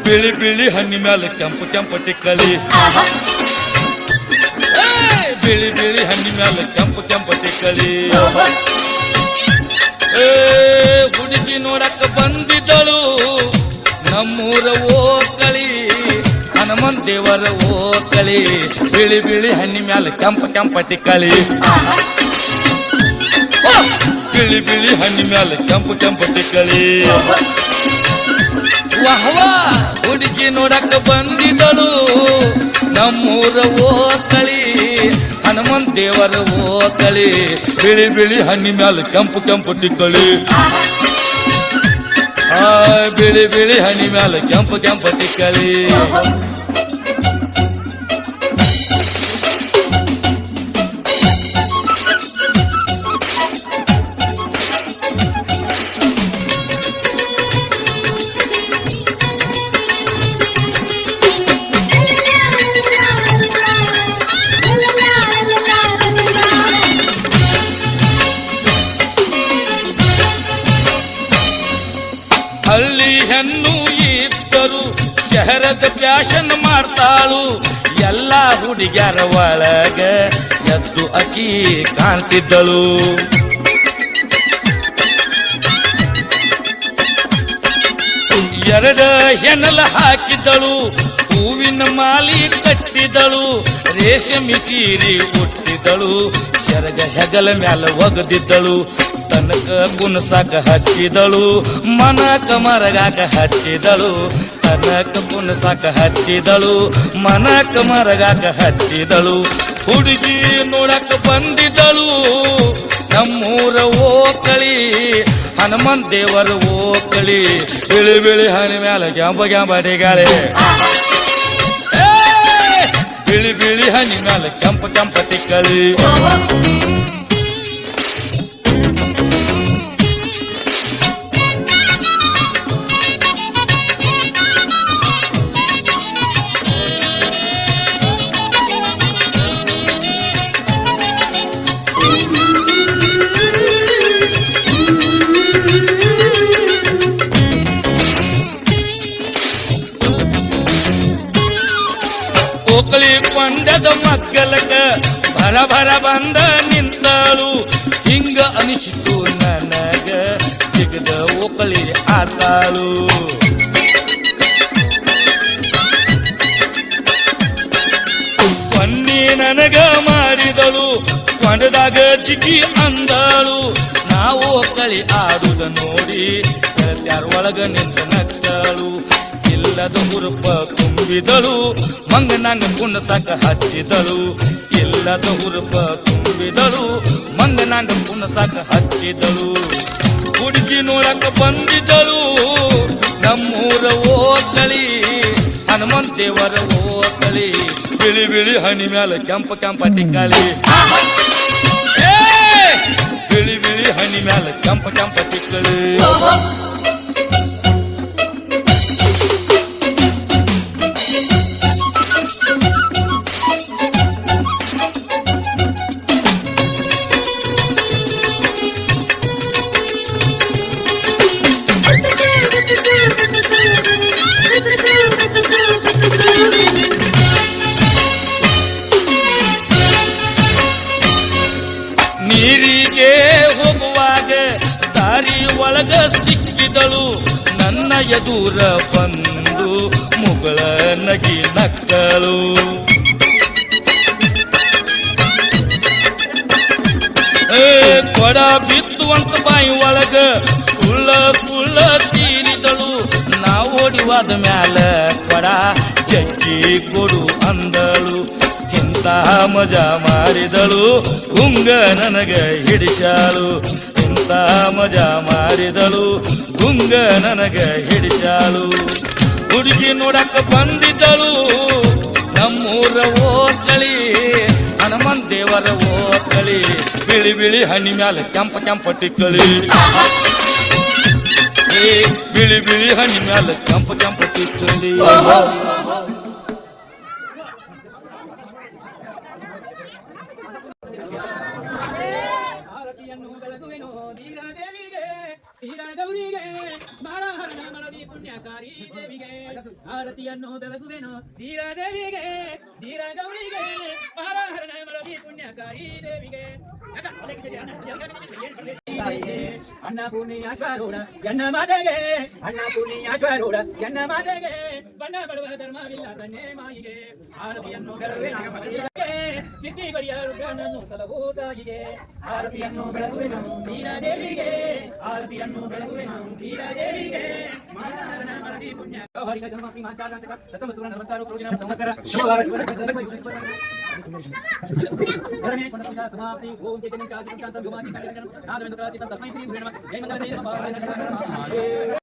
ಬಿಳಿ ಬಿಳಿ ಹಣ್ಣಿ ಮ್ಯಾಲ ಕೆಂಪು ಕೆಂಪು ಟಿಕ್ಕಳಿ ಬಿಳಿ ಬಿಳಿ ಹಣ್ಣಿ ಮ್ಯಾಲ ಕೆಂಪು ಕೆಂಪು ಟಿಕ್ಕಳಿ ಹುಡುಗಿ ನೋಡಕ್ಕ ಬಂದಿದ್ದಳು ನಮ್ಮೂರ ಓಕಳಿ ಹನುಮಂತ ದೇವರ ಓಕಳಿ ಬಿಳಿ ಬಿಳಿ ಹಣ್ಣಿ ಮ್ಯಾಲ ಕೆಂಪು ಕೆಂಪು ಟಿಕ್ಕಳಿ ಬಿಳಿ ಬಿಳಿ ಹಣ್ಣಿ ಮ್ಯಾಲ ಕೆಂಪು ಕೆಂಪು ಟಿಕ್ಕಳಿ ವಾಹ್ವಾ ಹುಡುಗಿ ನೋಡಕ್ಕ ಬಂದಿದ್ದಳು ನಮ್ಮೂರ ಓಕಳಿ ಹನುಮಂತ ದೇವರ ಓಕಳಿ ಬಿಳಿ ಬಿಳಿ ಹಣ್ಣಿ ಮ್ಯಾಲ ಕೆಂಪು ಕೆಂಪು ಟಿಕ್ಕಳಿ ಬಿಳಿ ಬಿಳಿ ಹಣ್ಣಿ ಮ್ಯಾಲ ಕೆಂಪು ಕೆಂಪು ಟಿಕ್ಕಳಿ ಹಳ್ಳಿ ಹೆಣ್ಣು ಇದ್ದರು ಶಹರದ ಫ್ಯಾಷನ್ ಮಾಡ್ತಾಳು ಎಲ್ಲ ಹುಡುಗ್ಯಾರ ಒಳಗ ಎದ್ದು ಅಕ್ಕಿ ಕಾಣ್ತಿದ್ದಳು ಎರಡ ಹೆಣಲ ಹಾಕಿದ್ದಳು ಹೂವಿನ ಮಾಲಿ ಕಟ್ಟಿದಳು ರೇಷ್ಮೆ ಸೀರೆ ಉಟ್ಟಿದಳು ಸೆರಗ ಹೆಗಲ ಮ್ಯಾಲ ಒಗದಿದ್ದಳು ತನಕ ಕುಣಸಾಕ ಹಚ್ಚಿದಳು ಮನಕ ಮರಗಾಕ ಹಚ್ಚಿದಳು ತನಕ ಕುಣಸಾಕ ಹಚ್ಚಿದಳು ಮನಕ ಮರಗಾಕ ಹಚ್ಚಿದಳು ಹುಡುಗಿ ನೋಡಕ ಬಂದಿದ್ದಳು ನಮ್ಮೂರ ಓಕಳಿ ಹನುಮಂತ ದೇವರ ಓಕಳಿ ಬಿಳಿ ಬಿಳಿ ಹಣ್ಣಿ ಮ್ಯಾಲ ಗ್ಯಾಂಬ ಗ್ಯಾಂಬಡಿಗಾಳೆ ಬಿಳಿ ಬಿಳಿ ಹಣ್ಣಿ ಮ್ಯಾಲ ಕೆಂಪ ಕೆಂಪ ಟಿಕ್ಕಳಿ ಓಕಳಿ ಕೊಂಡದ ಮಕ್ಕಳಕ ಭರ ಭರ ಬಂದ ನಿಂತಳು ಹಿಂಗ ಅನಿಸಿತು ನನಗ ಸಿಗದ ಓಕಳಿ ಆತಾಳು ಸೊನ್ನಿ ನನಗ ಮಾಡಿದಳು ಕೊಂಡದಾಗ ಜಿಗಿ ಅಂದಳು ನಾವು ಓಕಳಿ ಆಡುದ ನೋಡಿ ಗೆಳತ್ಯಾರ ಒಳಗ ನಿಂತ ನಕ್ಕಳು ಇಲ್ಲದ ಹುರುಪ ತುಂಬಿದಳು ಮಂಗನಂಗ ಕುಣಸಾಕ ಹಚ್ಚಿದಳು ಇಲ್ಲದ ಹುರುಪ ತುಂಬಿದಳು ಮಂಗನಂಗ ಕುಣಸಾಕ ಹಚ್ಚಿದಳು ಹುಡುಗಿ ನೋಡಕ ಬಂದಿದ್ದಳು ನಮ್ಮೂರ ಓಕಳಿ ಹನುಮಂತ ದೇವರ ಓಕಳಿ ಬಿಳಿ ಬಿಳಿ ಹಣ್ಣಿ ಮ್ಯಾಲ ಕೆಂಪ ಕೆಂಪ ಟಿಕ್ಕಳಿ ಬಿಳಿ ಬಿಳಿ ಹಣ್ಣಿ ಮ್ಯಾಲ ಕೆಂಪ ಕೆಂಪ ಟಿಕ್ಕಳಿ ನೀರಿಗೆ ಹೋಗುವಾಗ ದಾರಿ ಒಳಗ ಸಿಕ್ಕಿದಳು ನನ್ನ ಎದುರ ಬಂದು ಮುಗಳ ನಗಿ ನಕ್ಕಳು ಕೊಡ ಬಿತ್ತುವಂತ ಬಾಯಿ ಒಳಗ ಸುಳ್ಳ ಸುಳ್ಳ ತೀರಿದಳು ನಾವು ಓಡಿವಾದ ಮ್ಯಾಲ ಕೊಡ ಜಗ್ಗಿ ಕೊಡು ಅಂದಳು ಇಂಥ ಮಜಾ ಮಾಡಿದಳು ಗುಂಗ ನನಗ ಹಿಡಿಸಾಳು ಇಂಥ ಮಜಾ ಮಾಡಿದಳು ಗುಂಗ ನನಗ ಹಿಡಿಸಾಳು ಹುಡುಗಿ ನೋಡಕ ಬಂದಿದ್ದಳು ನಮ್ಮೂರ ಓಕಳಿ ಹನುಮಂತ ದೇವರ ಓಕಳಿ ಬಿಳಿ ಬಿಳಿ ಹಣ್ಣಿ ಮ್ಯಾಲ ಕೆಂಪ ಕೆಂಪ ಟಿಕ್ಕಳಿ ಬಿಳಿ ಬಿಳಿ ಹಣ್ಣಿ ಮ್ಯಾಲ ಕೆಂಪ ಕೆಂಪ ಟಿಕ್ಕಳಿ ಗೌರಿಗೆ ಬಾಳ ಹರಣ ಮಳದಿ ಪುಣ್ಯಕಾರಿ ದೇವಿಗೆ ಆರತಿಯನ್ನು ಬೆಳಗುವೆನು ಧೀರಾದೇವಿಗೆ ಧೀರ ಗೌರಿಗೆ ಮಹಾರಾಹರಣ ಮರದಿ ಪುಣ್ಯಕಾರಿ ದೇವಿಗೆ ಅನ್ನಪೂರ್ಣಿಯಾಶ್ವರೂಢ ಎನ್ನ ಮಾತೆಗೆ ಅನ್ನಪೂರ್ಣಿಯಾಶ್ವರೂಢ ಎನ್ನ ಮಾತೆಗೆ ಬಣ್ಣ ಬಡುವ ಧರ್ಮವಿಲ್ಲ ತನ್ನೇ ಮಾಯಿಗೆ ಆರತಿಯನ್ನು ಬೆಳಗುವೆನು ಸಿದ್ಧಿ ಬಡಿಯ ರುದ್ರನನ್ನು ಸಲಹು ತಾಯಿಗೆ ಆರತಿಯನ್ನು ಬೆಳಗುವೆನು ಧೀರಾದೇವಿಗೆ ಆರತಿಯನ್ನು ಬೆಳಗುವೆನು ಧೀರಾದೇವಿಗೆ ಮಹಾರಾಹರಣ ಮರದಿ ಪುಣ್ಯ ಹರಿಕ ಜನ್ಮ ಶ್ರೀಮಾಚಾರ್ಯ ರಥಮಥುರ 46 ಕ್ರೋಧಿನ ಸಂವತ್ಸರ ಎರಡನೇ ಕೊಂಡ ಸಮಾಪ್ತಿ ಓಂ ಚೈತನ್ಯ ಚಾಚಿ ಶಾಂತ ಗುಮಾತಿ ನಾದವೆಂದು ಪ್ರಾರ್ಥಿತ ತಸ್ಮೈ ಶ್ರೀ ಗುರುನಮಃ ಜಯ ಮಂಗಲ ಜಯ ನಮಃ